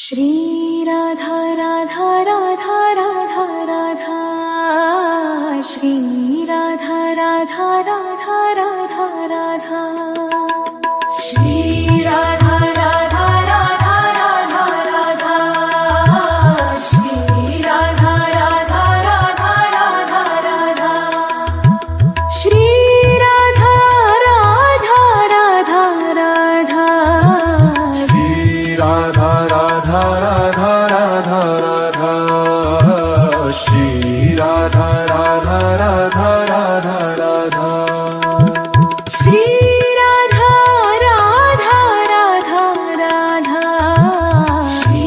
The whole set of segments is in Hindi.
श्री राधा राधा राधा राधा राधा, श्री राधा राधा राधा राधा राधा, श्री राधा राधा राधा राधा राधा, श्री राधा राधा राधा राधा राधा, श्री राधा राधा राधा राधा, श्री राधा राधा राधा राधा राधा, श्री राधा राधा राधा राधा राधा, श्री राधा राधा राधा राधा, श्री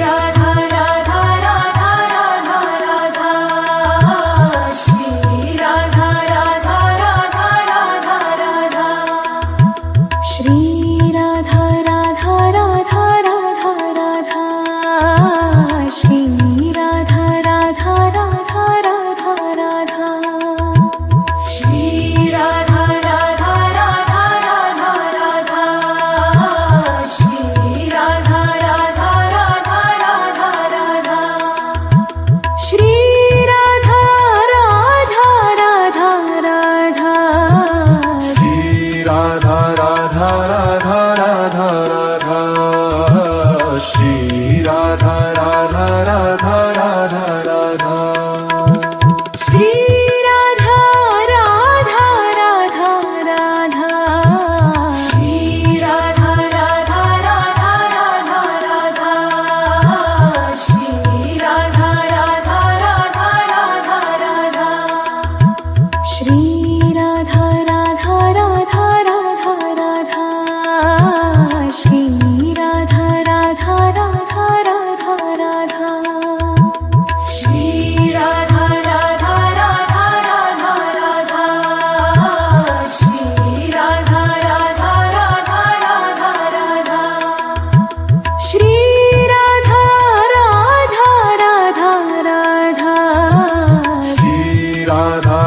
राधा राधा राधा राधा राधा, श्री राधा राधा राधा राधा राधा, श्री राधा राधा राधा राधा राधा, श्री राधा राधा राधा राधा राधा, श्री राधा राधा राधा राधा राधा, श्री राधा राधा राधा राधा राधा, श्री राधा राधा राधा राधा, श्री राधा राधा राधा राधा राधा, श्री राधा राधा राधा राधा राधा, श्री राधा राधा राधा राधा, श्री राधा राधा राधा राधा राधा, श्री राधा राधा राधा राधा राधा, श्री राधा राधा राधा राधा राधा, श्री राधा राधा राधा राधा राधा, श्री राधा राधा राधा राधा राधा, श्री राधा राधा राधा राधा राधा, श्री राधा राधा राधा राधा, श्री राधा राधा राधा राधा राधा, श्री राधा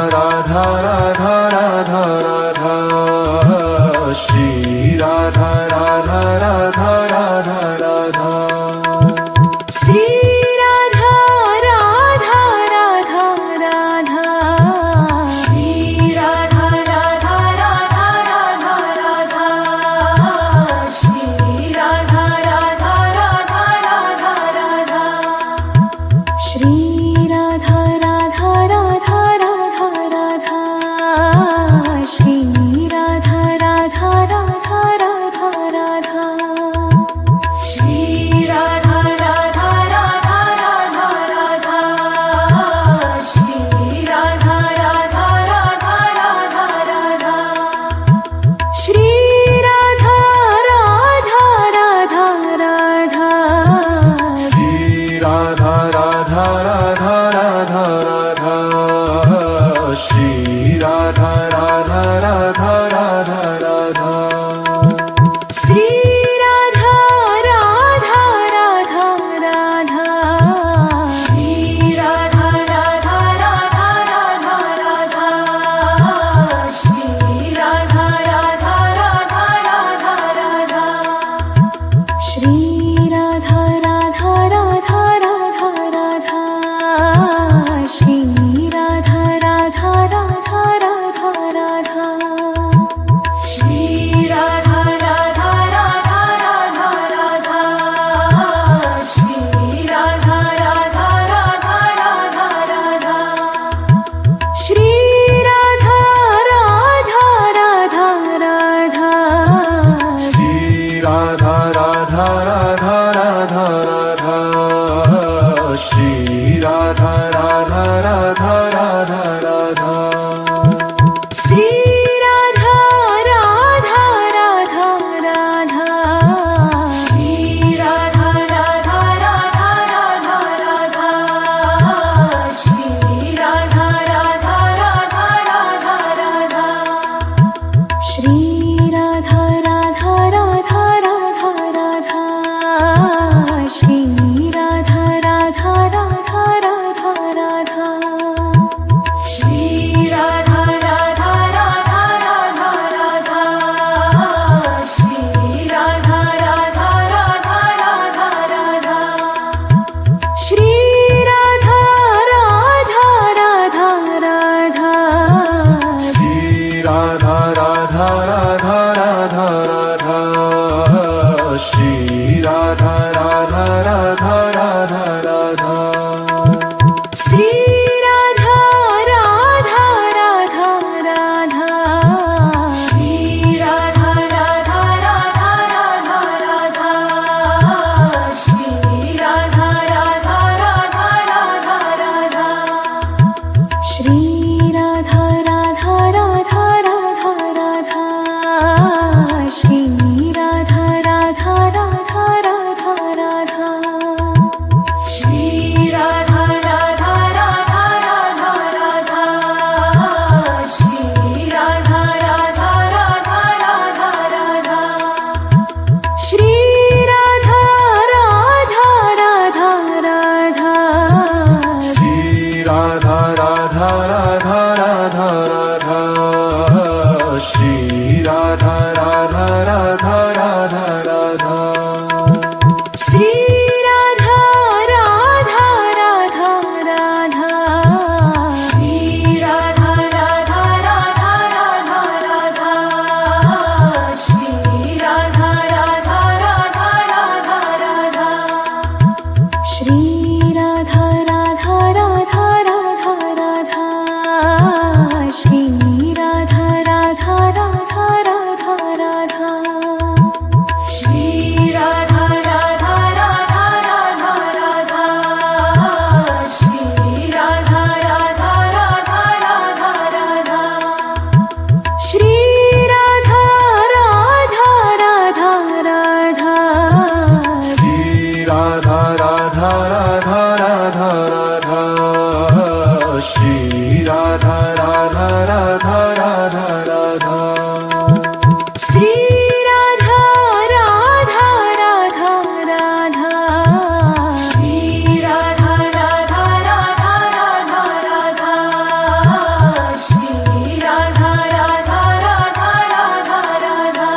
राधा राधा राधा राधा, श्री राधा राधा राधा राधा, श्री राधा राधा राधा राधा राधा, श्री राधा राधा राधा राधा राधा, श्री राधा राधा राधा राधा राधा, श्री राधा राधा राधा राधा राधा, श्री राधा राधा राधा राधा राधा, श्री राधा राधा राधा राधा राधा, श्री राधा राधा राधा राधा, श्री राधा राधा राधा राधा राधा, श्री राधा राधा राधा राधा राधा, श्री राधा राधा राधा राधा, श्री राधा राधा राधा राधा राधा, श्री राधा राधा राधा राधा राधा, श्री राधा राधा राधा राधा राधा, श्री राधा राधा राधा राधा राधा, श्री राधा राधा राधा राधा राधा, श्री राधा राधा राधा राधा राधा, श्री राधा राधा राधा राधा, श्री राधा राधा राधा राधा राधा, श्री राधा राधा राधा राधा राधा, श्री राधा राधा राधा राधा, श्री राधा राधा राधा राधा राधा, श्री राधा राधा राधा राधा राधा, श्री राधा राधा राधा राधा राधा, श्री राधा राधा राधा राधा राधा, श्री राधा राधा राधा राधा श्री राधा राधा राधा राधा राधा श्री राधा राधा राधा राधा राधा श्री राधा राधा राधा राधा राधा श्री राधा राधा राधा राधा राधा श्री राधा राधा राधा राधा राधा श्री राधा राधा राधा राधा राधा श्री राधा राधा राधा राधा श्री राधा राधा राधा राधा राधा श्री राधा राधा राधा राधा राधा श्री राधा राधा राधा राधा श्री राधा राधा राधा राधा राधा श्री राधा राधा राधा राधा राधा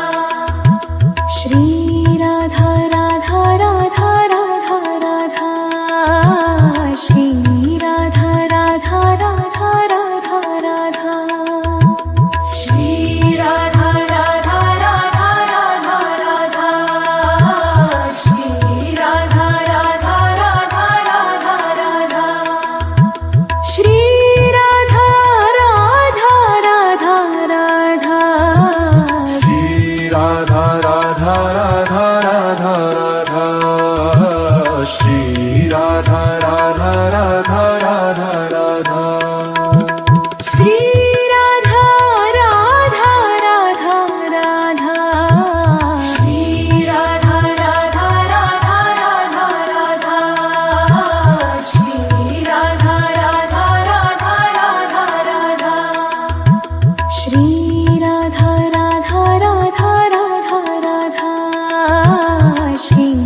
श्री राधा राधा राधा राधा राधा श्री राधा राधा राधा राधा राधा श्री राधा राधा राधा राधा राधा श्री राधा राधा राधा राधा राधा श्री राधा राधा राधा राधा श्री राधा राधा राधा राधा राधा श्री राधा राधा राधा राधा राधा श्री राधा राधा राधा राधा श्री राधा राधा राधा राधा राधा श्री राधा राधा राधा राधा राधा श्री राधा राधा राधा राधा राधा श्री राधा राधा राधा राधा राधा श्री राधा राधा राधा राधा राधा श्री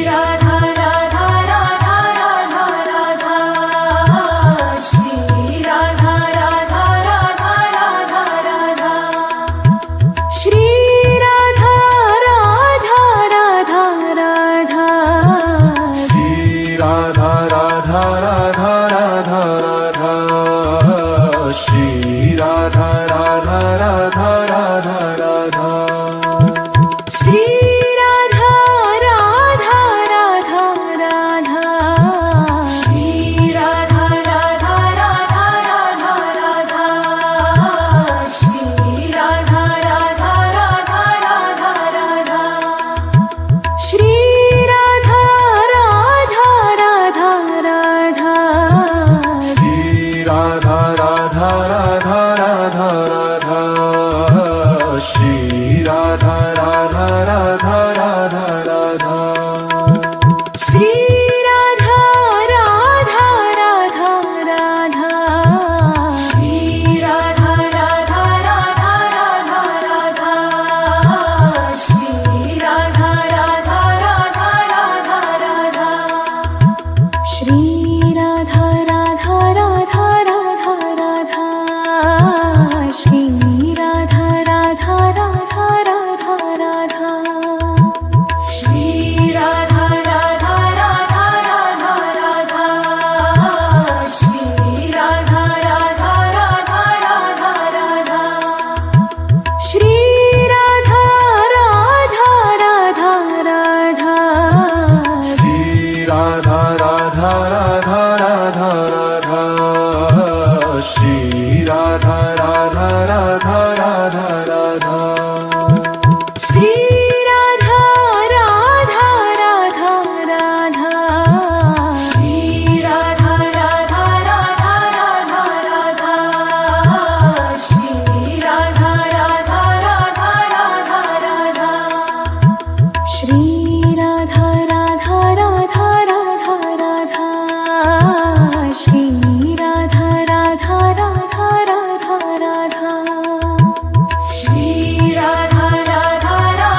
राधा राधा राधा राधा राधा श्री राधा राधा राधा राधा श्री राधा राधा राधा राधा राधा श्री राधा राधा राधा राधा राधा श्री राधा राधा राधा राधा श्री राधा राधा राधा राधा राधा श्री राधा राधा राधा राधा राधा श्री राधा राधा राधा राधा श्री राधा राधा राधा राधा राधा श्री राधा राधा राधा राधा राधा श्री राधा राधा राधा राधा श्री राधा राधा राधा राधा राधा श्री राधा राधा राधा राधा राधा श्री राधा राधा राधा राधा राधा श्री राधा राधा राधा राधा राधा श्री राधा राधा राधा राधा राधा श्री राधा राधा राधा राधा राधा श्री राधा राधा राधा राधा श्री राधा राधा राधा राधा राधा श्री राधा राधा राधा राधा राधा श्री राधा राधा राधा राधा श्री राधा राधा राधा राधा राधा श्री राधा राधा राधा राधा राधा श्री राधा राधा राधा राधा राधा श्री राधा राधा राधा राधा राधा श्री राधा राधा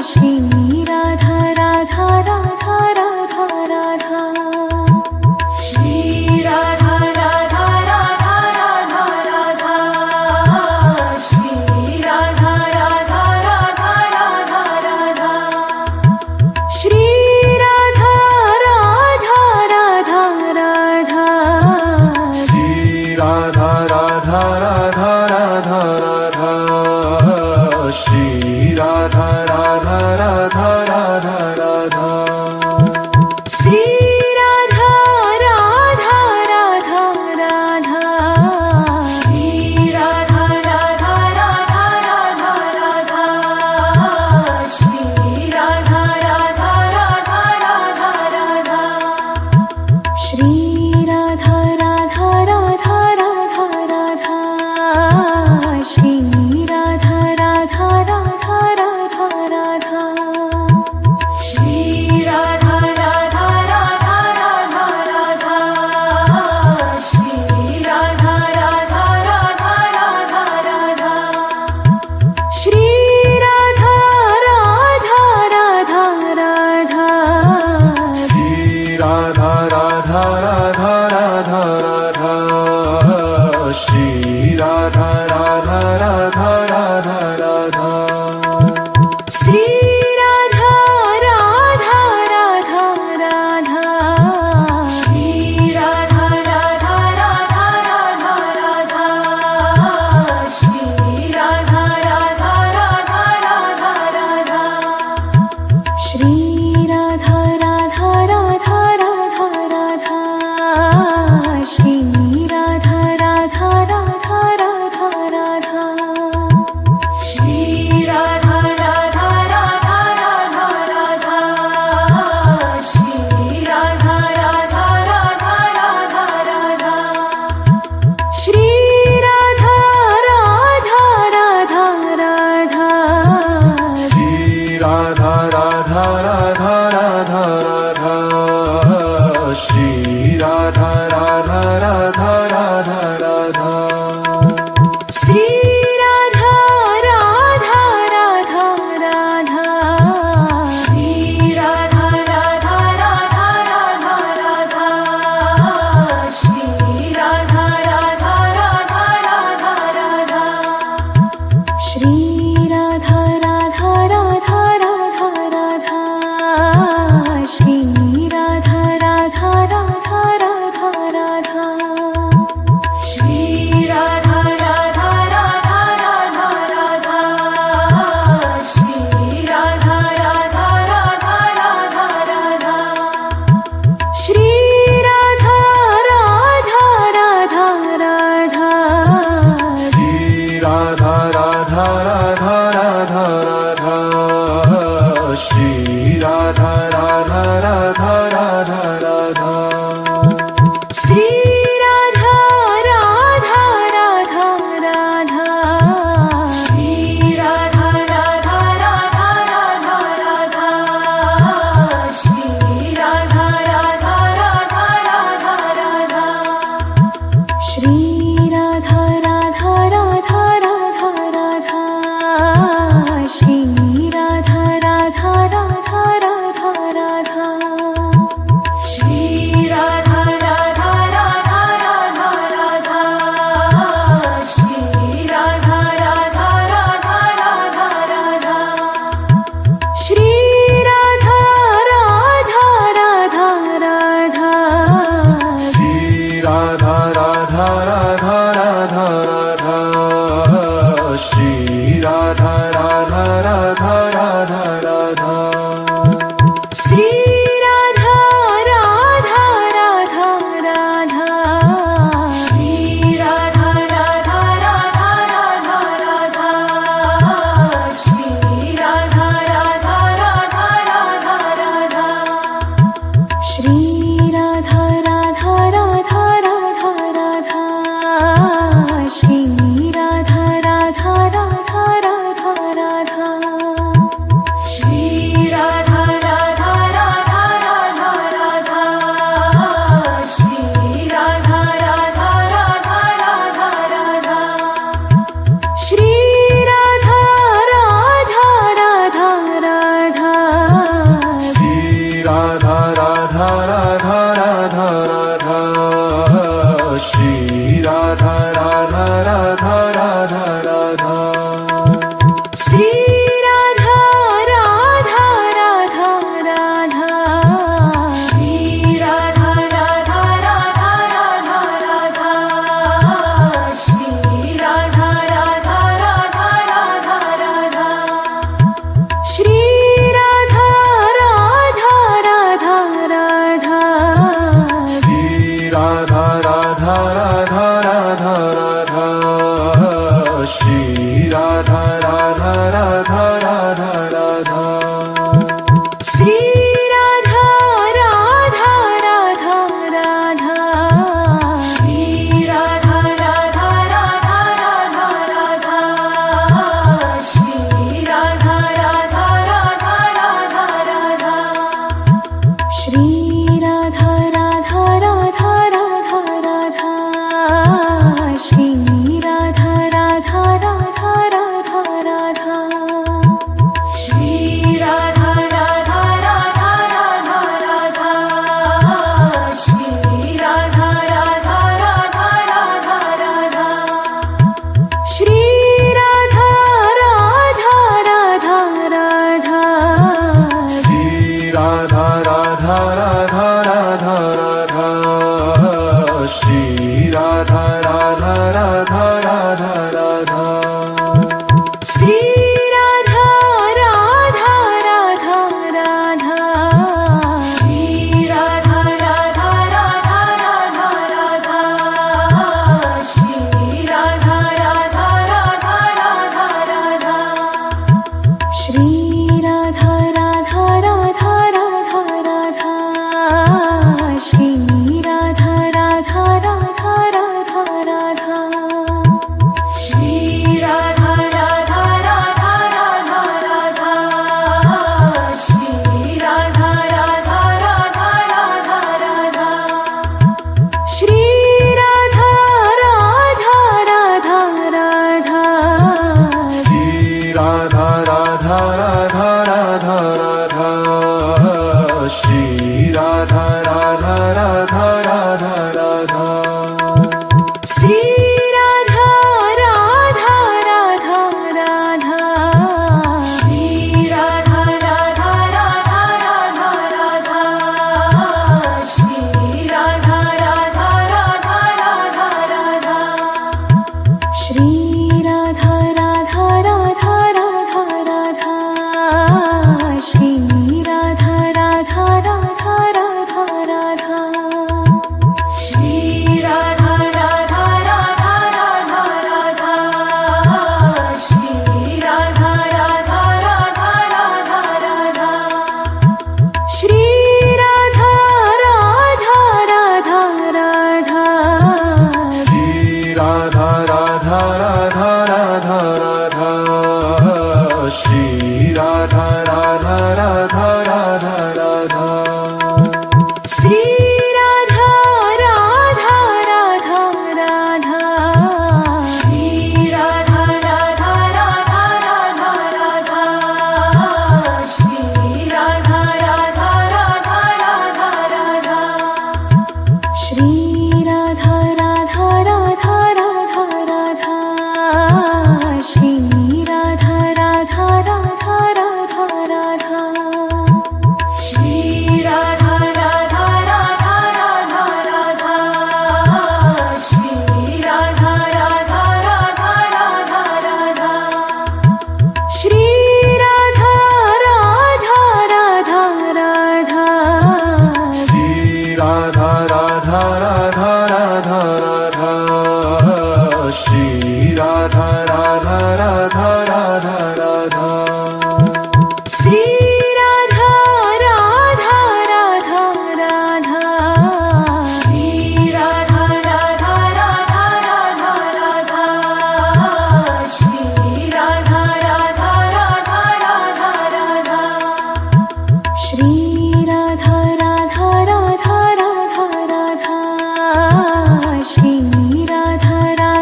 श्री राधा राधा राधा राधा राधा श्री राधा राधा राधा राधा राधा श्री राधा राधा राधा राधा राधा श्री राधा राधा राधा राधा श्री राधा राधा राधा राधा राधा श्री राधा राधा राधा राधा राधा श्री राधा राधा राधा राधा श्री राधा राधा राधा राधा राधा श्री राधा राधा राधा राधा राधा श्री राधा राधा राधा राधा राधा श्री राधा राधा राधा राधा राधा श्री राधा राधा राधा राधा राधा श्री राधा राधा राधा राधा राधा श्री राधा राधा राधा राधा श्री राधा राधा राधा राधा राधा श्री राधा राधा राधा राधा राधा श्री राधा राधा राधा राधा श्री राधा राधा राधा राधा राधा श्री राधा राधा राधा राधा राधा श्री राधा राधा राधा राधा राधा श्री राधा राधा राधा राधा राधा श्री राधा राधा राधा राधा राधा श्री राधा राधा राधा राधा राधा श्री राधा राधा राधा राधा श्री राधा राधा राधा राधा राधा श्री राधा राधा राधा राधा राधा श्री राधा राधा राधा राधा श्री राधा राधा राधा राधा राधा श्री राधा राधा राधा राधा राधा श्री राधा राधा राधा राधा राधा श्री राधा राधा राधा राधा राधा श्री राधा राधा राधा राधा राधा श्री राधा राधा राधा राधा राधा श्री राधा राधा राधा राधा श्री राधा राधा राधा राधा राधा श्री राधा राधा राधा राधा राधा श्री राधा राधा राधा राधा श्री राधा राधा राधा राधा राधा श्री राधा राधा राधा राधा राधा श्री राधा राधा राधा राधा राधा श्री राधा राधा राधा राधा राधा श्री राधा राधा राधा राधा राधा श्री राधा राधा राधा राधा राधा श्री राधा राधा राधा राधा श्री राधा राधा राधा राधा राधा श्री राधा राधा राधा राधा राधा श्री राधा राधा राधा राधा श्री राधा राधा राधा राधा राधा श्री राधा राधा राधा राधा राधा श्री राधा राधा राधा राधा राधा श्री राधा राधा राधा राधा राधा श्री राधा राधा राधा श्री राधा राधा राधा राधा श्री राधा राधा राधा राधा राधा श्री राधा राधा राधा राधा राधा श्री राधा राधा राधा राधा राधा श्री राधा राधा राधा राधा राधा श्री राधा राधा राधा राधा राधा श्री राधा राधा राधा राधा राधा श्री राधा राधा राधा राधा श्री राधा राधा राधा राधा राधा श्री राधा राधा राधा राधा राधा श्री राधा राधा राधा राधा श्री राधा राधा राधा राधा राधा श्री राधा राधा राधा राधा राधा श्री राधा राधा राधा राधा राधा श्री राधा राधा राधा राधा राधा श्री राधा राधा राधा राधा राधा श्री राधा राधा राधा राधा राधा श्री राधा राधा राधा राधा श्री राधा राधा राधा राधा राधा श्री राधा राधा राधा राधा राधा श्री राधा राधा राधा राधा श्री राधा राधा राधा राधा राधा श्री राधा राधा राधा राधा राधा श्री राधा राधा राधा राधा राधा श्री राधा राधा राधा राधा राधा श्री राधा राधा राधा राधा राधा श्री राधा राधा राधा राधा राधा श्री राधा राधा राधा राधा श्री राधा राधा राधा राधा राधा श्री राधा राधा राधा राधा राधा श्री राधा राधा राधा राधा श्री राधा राधा राधा राधा राधा श्री राधा राधा राधा राधा राधा श्री राधा राधा राधा राधा राधा श्री राधा राधा राधा राधा राधा श्री राधा राधा राधा राधा राधा श्री राधा राधा राधा राधा राधा श्री राधा राधा राधा राधा श्री राधा राधा राधा राधा राधा श्री राधा राधा राधा राधा राधा श्री राधा राधा राधा राधा श्री राधा राधा राधा राधा राधा श्री राधा राधा राधा राधा राधा श्री राधा राधा राधा राधा राधा श्री राधा राधा राधा राधा राधा श्री राधा राधा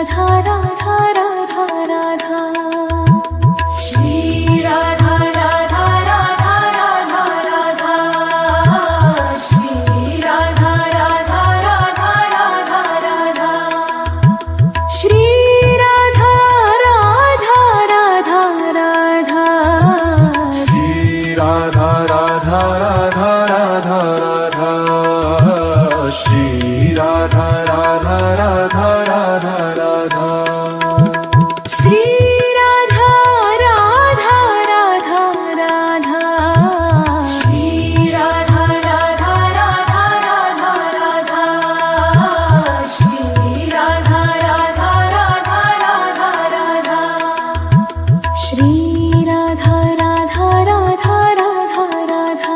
राधा राधा राधा श्री राधा राधा राधा राधा राधा श्री राधा राधा राधा राधा श्री राधा राधा राधा राधा राधा श्री राधा राधा राधा राधा राधा श्री राधा राधा राधा राधा श्री राधा राधा राधा राधा राधा श्री राधा राधा राधा राधा राधा श्री राधा राधा राधा राधा राधा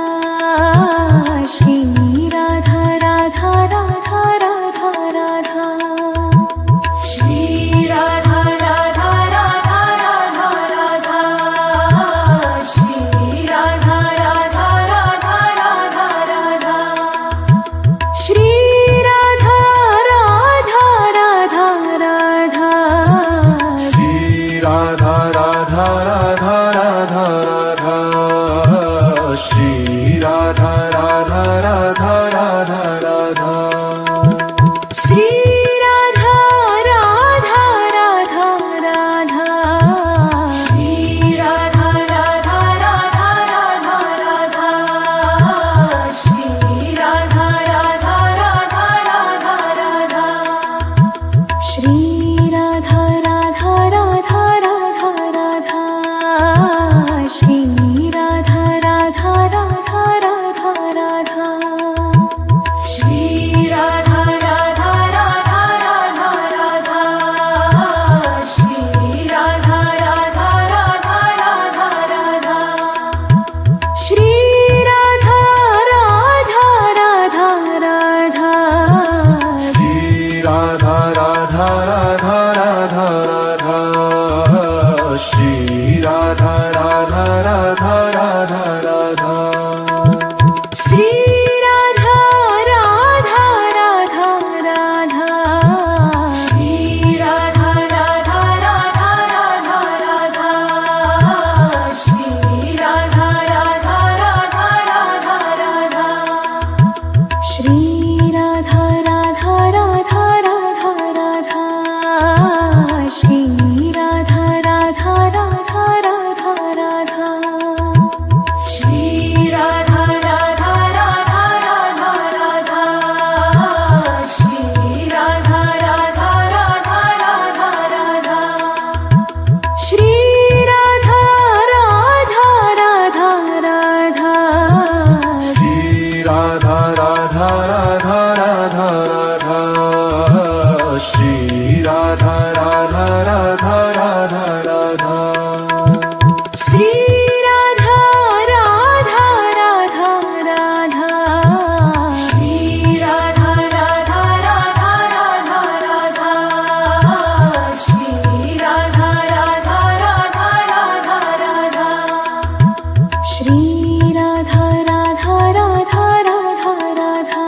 श्री राधा राधा राधा राधा राधा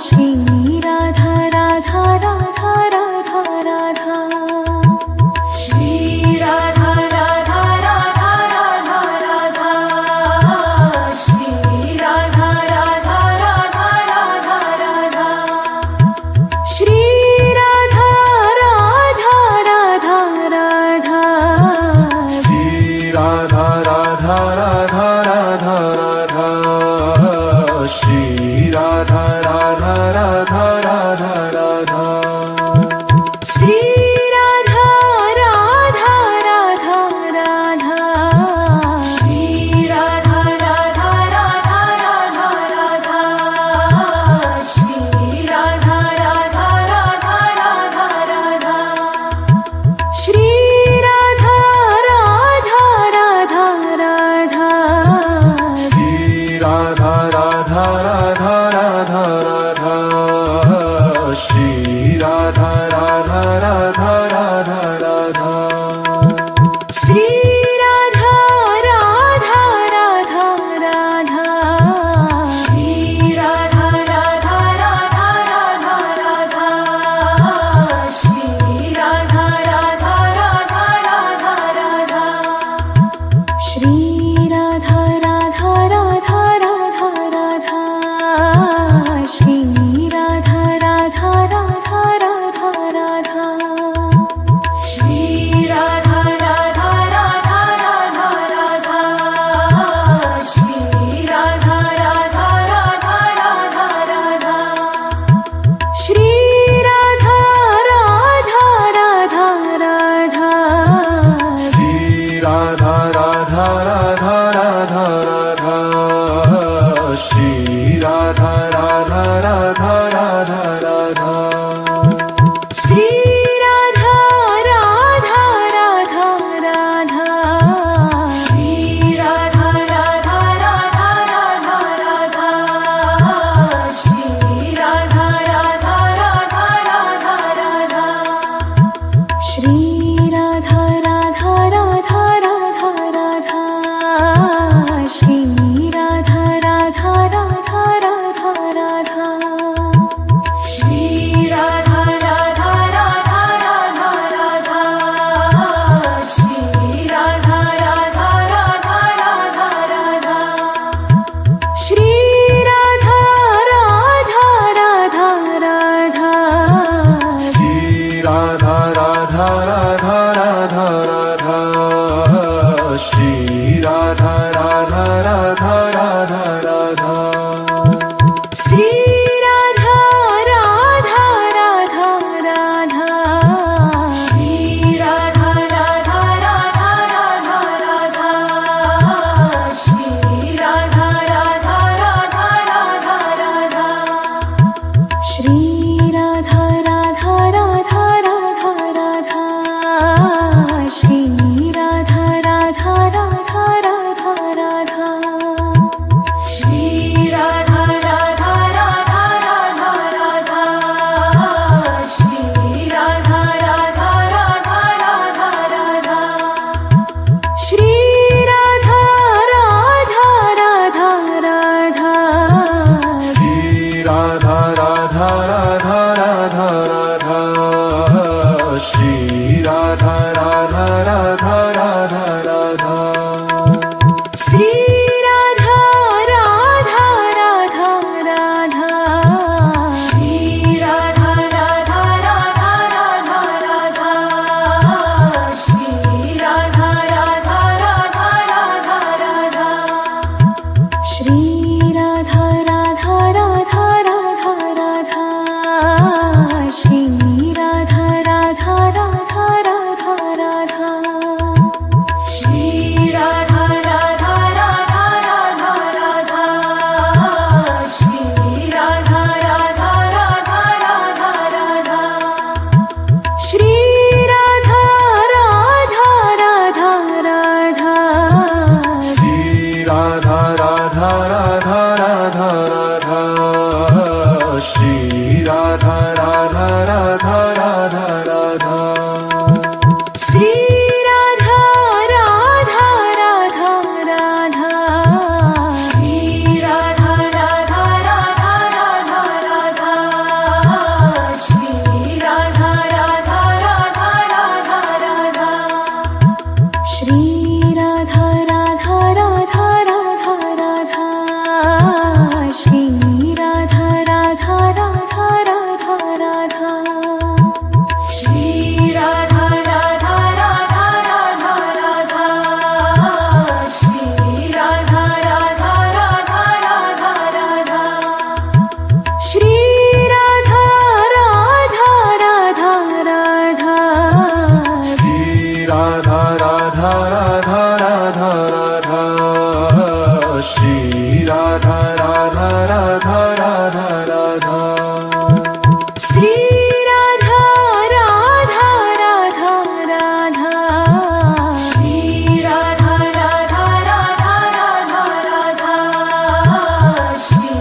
श्री राधा राधा राधा राधा राधा श्री राधा राधा राधा राधा राधा श्री राधा राधा राधा राधा राधा श्री राधा राधा राधा राधा श्री राधा राधा राधा राधा राधा श्री राधा राधा राधा राधा राधा श्री राधा राधा राधा राधा श्री राधा राधा राधा राधा राधा श्री राधा राधा राधा राधा राधा श्री राधा राधा राधा राधा श्री राधा राधा राधा राधा राधा श्री राधा राधा राधा राधा राधा श्री राधा राधा राधा राधा श्री राधा राधा राधा राधा राधा श्री राधा राधा राधा राधा राधा श्री राधा राधा राधा राधा राधा श्री राधा राधा राधा राधा राधा श्री राधा राधा राधा राधा राधा श्री राधा राधा राधा राधा राधा श्री राधा राधा राधा राधा श्री राधा राधा राधा राधा राधा श्री राधा राधा राधा राधा राधा श्री राधा राधा राधा राधा श्री राधा राधा राधा राधा राधा श्री राधा राधा राधा राधा राधा श्री राधा राधा राधा राधा राधा श्री राधा राधा राधा राधा राधा श्री राधा राधा राधा राधा राधा श्री राधा राधा राधा राधा राधा श्री राधा राधा राधा राधा श्री राधा राधा राधा राधा राधा श्री राधा राधा राधा राधा राधा श्री राधा राधा राधा राधा श्री राधा राधा राधा राधा राधा श्री राधा राधा राधा राधा राधा श्री राधा राधा राधा राधा राधा श्री राधा राधा राधा राधा राधा श्री राधा राधा राधा राधा राधा श्री राधा राधा राधा राधा श्री राधा राधा राधा राधा राधा श्री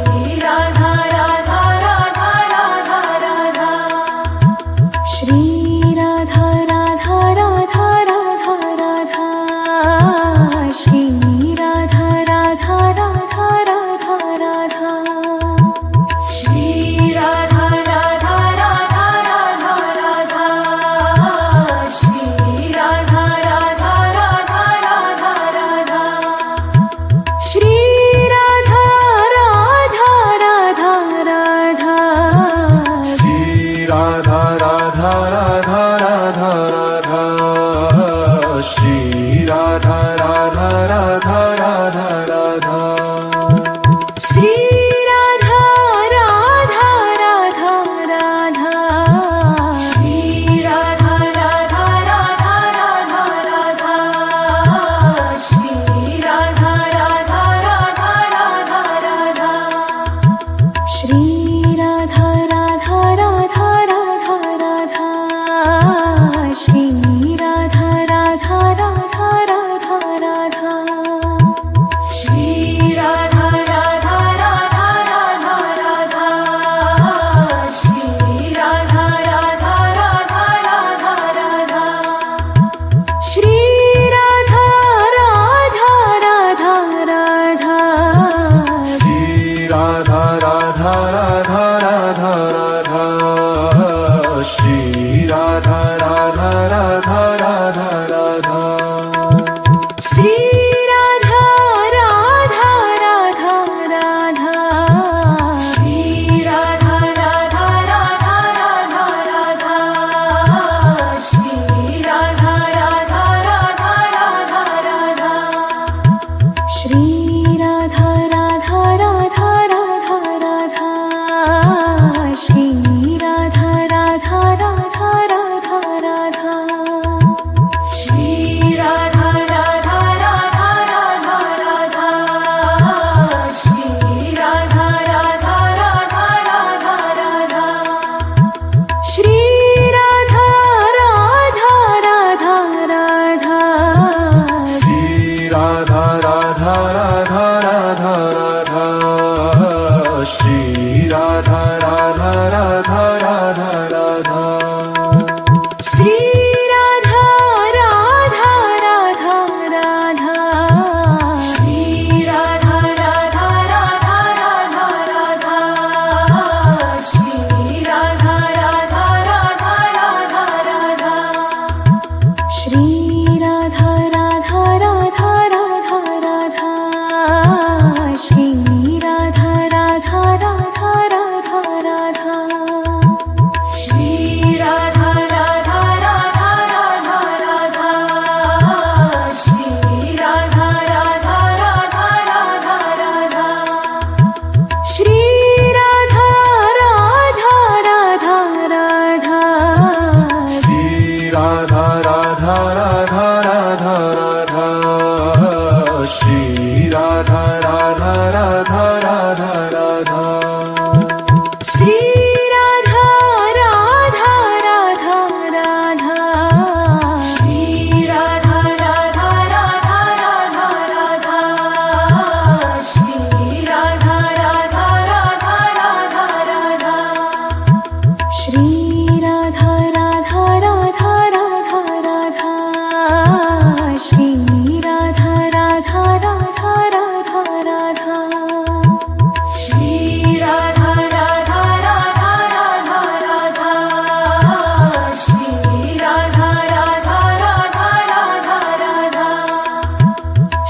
राधा राधा राधा राधा राधा श्री राधा राधा राधा राधा राधा श्री राधा राधा राधा राधा राधा श्री राधा राधा राधा राधा राधा श्री राधा राधा राधा राधा राधा श्री राधा राधा राधा राधा श्री राधा राधा राधा राधा राधा श्री राधा राधा राधा राधा राधा श्री राधा राधा राधा राधा श्री राधा राधा राधा राधा राधा श्री राधा राधा राधा राधा राधा श्री राधा राधा राधा राधा राधा श्री राधा राधा राधा राधा राधा श्री राधा राधा राधा राधा राधा श्री राधा राधा राधा राधा राधा श्री राधा राधा राधा राधा श्री राधा राधा राधा राधा राधा श्री राधा राधा राधा राधा राधा श्री राधा राधा राधा राधा श्री राधा राधा राधा राधा राधा श्री राधा राधा राधा राधा राधा श्री राधा राधा राधा राधा राधा श्री राधा राधा राधा राधा राधा श्री राधा राधा राधा राधा राधा श्री राधा राधा राधा राधा राधा श्री राधा राधा राधा राधा श्री राधा राधा राधा राधा राधा श्री राधा राधा राधा राधा राधा श्री राधा राधा राधा राधा श्री राधा राधा राधा राधा राधा श्री राधा राधा राधा राधा राधा श्री राधा राधा राधा राधा राधा श्री राधा राधा राधा राधा राधा श्री राधा राधा राधा राधा राधा श्री राधा राधा राधा राधा राधा श्री राधा राधा राधा राधा श्री राधा राधा राधा राधा राधा श्री राधा राधा राधा राधा राधा श्री राधा राधा राधा राधा श्री राधा राधा राधा राधा राधा श्री राधा राधा राधा राधा राधा श्री राधा राधा राधा राधा राधा श्री राधा राधा राधा राधा राधा श्री राधा राधा राधा राधा राधा श्री राधा राधा राधा राधा राधा श्री राधा राधा राधा राधा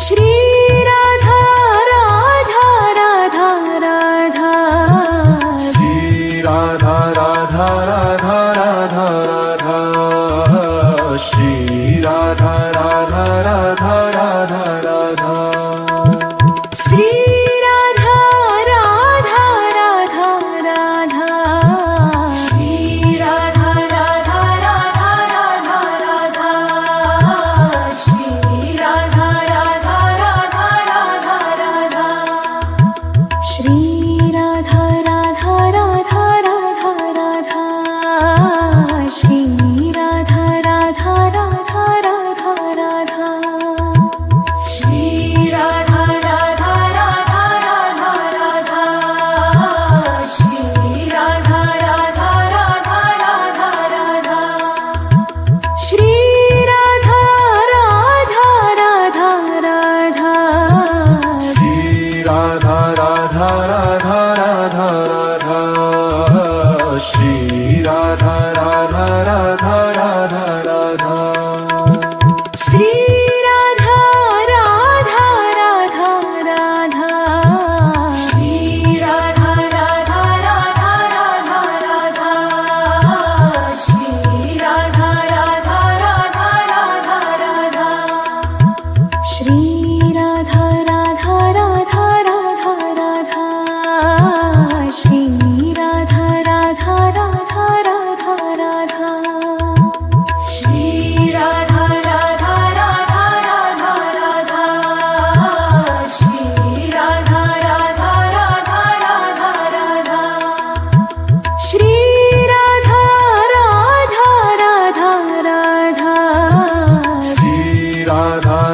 श्री राधा राधा राधा राधा राधा श्री राधा राधा राधा राधा राधा श्री राधा राधा राधा राधा श्री राधा राधा राधा राधा राधा श्री राधा राधा राधा राधा राधा राधा